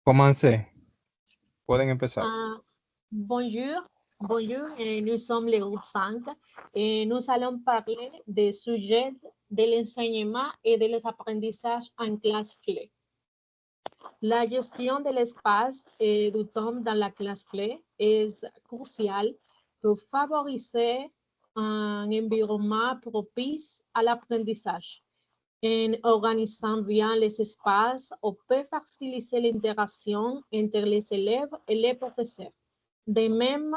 Commencez. Pueden empezar. Bonjour, nous sommes le groupe 5 et nous allons parler des sujets de l'enseignement et des apprentissages en classe FLE. La gestion de l'espace et du temps dans la classe FLE est cruciale pour favoriser un environnement propice à l'apprentissage. En organisant bien les espaces, on peut faciliter l'interaction entre les élèves et les professeurs. De même,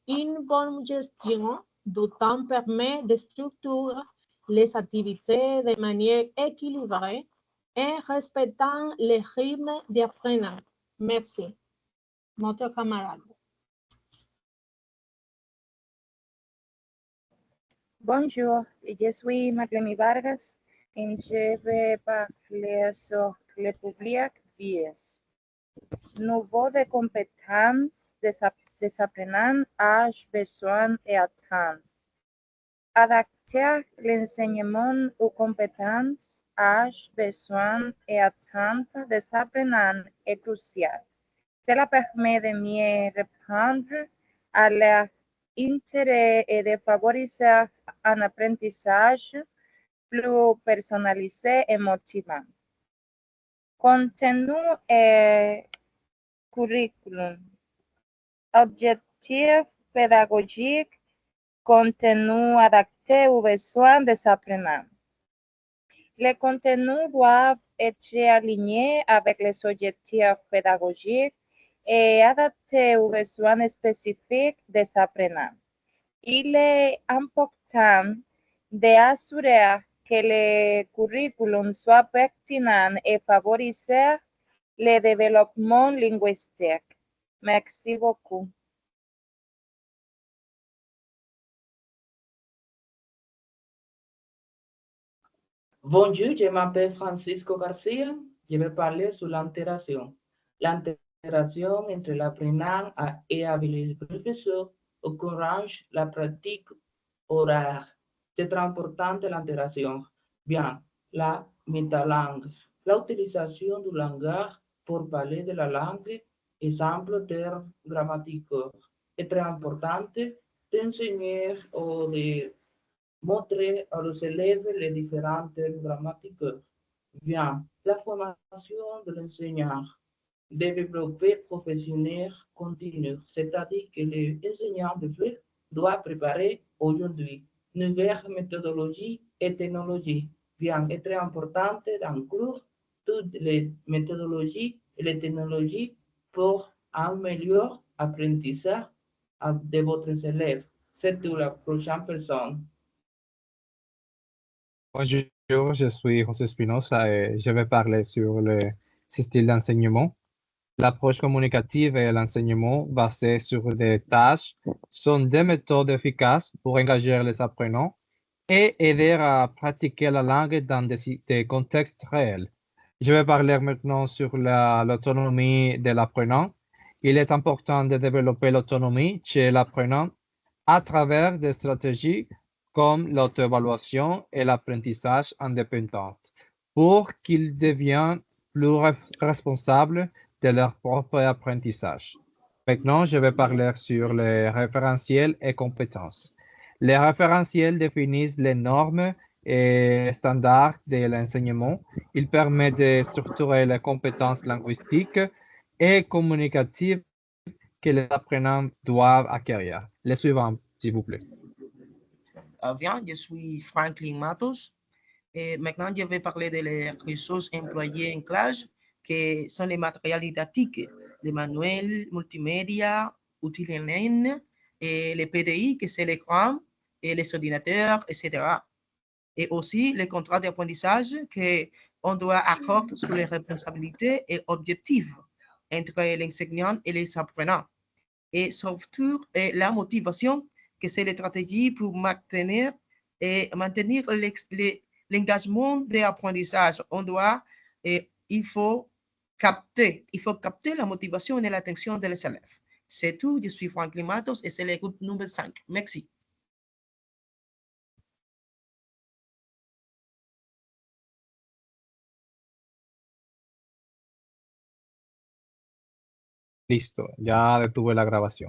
une bonne gestion du temps permet de structurer les activités de manière équilibrée en respectant les rythmes d'apprenant. Merci. Notre camarade. Bonjour, je suis Marlene Vargas et je vais parler sur le public biais. Nouveau de compétences des apprenants âge, besoin et attentes. Adapter l'enseignement aux compétences, âge, besoins et attentes des apprenants est crucial. Cela permet de mieux répondre à leur intérêt et de favoriser un apprentissage plus personnalisé et motivant. Contenu et curriculum. Objectif pédagogique, contenu adapté aux besoins des apprenants. Les contenus doivent être alignés avec les objectifs pédagogiques et adaptés aux besoins spécifiques des apprenants. Il est important d'assurer que le curriculum soit pertinent et favoriser le développement linguistique. Merci beaucoup. Bonjour, je m'appelle Francisco Garcia. Je vais parler sur l'interaction. L'interaction entre l'apprenant et avec les professeurs encourage la pratique orale. C'est très important l'interaction. Bien, la métalangue. L'utilisation du langage pour parler de la langue, exemple termes grammaticaux. C'est très important d'enseigner ou de montrer à los élèves les différents termes grammaticaux. Bien, la formation de l'enseignant. Développer professionnel continu, c'est-à-dire que l'enseignant de FLE doit préparer aujourd'hui nouvelles méthodologies et technologies. Bien, est très important d'inclure toutes les méthodologies et les technologies pour un meilleur apprentissage de votre élève. C'est la prochaine personne. Bonjour, je suis José Espinosa et je vais parler sur le style d'enseignement. L'approche communicative et l'enseignement basé sur des tâches sont des méthodes efficaces pour engager les apprenants et aider à pratiquer la langue dans des contextes réels. Je vais parler maintenant sur l'autonomie de l'apprenant. Il est important de développer l'autonomie chez l'apprenant à travers des stratégies comme l'auto-évaluation et l'apprentissage indépendant pour qu'ils deviennent plus responsables de leur propre apprentissage. Maintenant, je vais parler sur les référentiels et compétences. Les référentiels définissent les normes et standards de l'enseignement. Ils permettent de structurer les compétences linguistiques et communicatives que les apprenants doivent acquérir. Les suivants, s'il vous plaît. Bien, je suis Franklin Matos. Et maintenant, je vais parler des ressources employées en classe, qui sont les matériels didactiques, les manuels multimédia, outils en ligne, et les PDI, que c'est l'écran, et les ordinateurs, etc. Et aussi les contrats d'apprentissage qu'on doit accorder sur les responsabilités et objectifs entre l'enseignant et les apprenants. Et surtout, la motivation, que c'est les stratégies pour maintenir l'engagement d'apprentissage. Il faut capter la motivation et l'attention des élèves. C'est tout, je suis Franklin Matos et c'est le groupe numéro 5. Merci. Listo, ya detuve la grabación.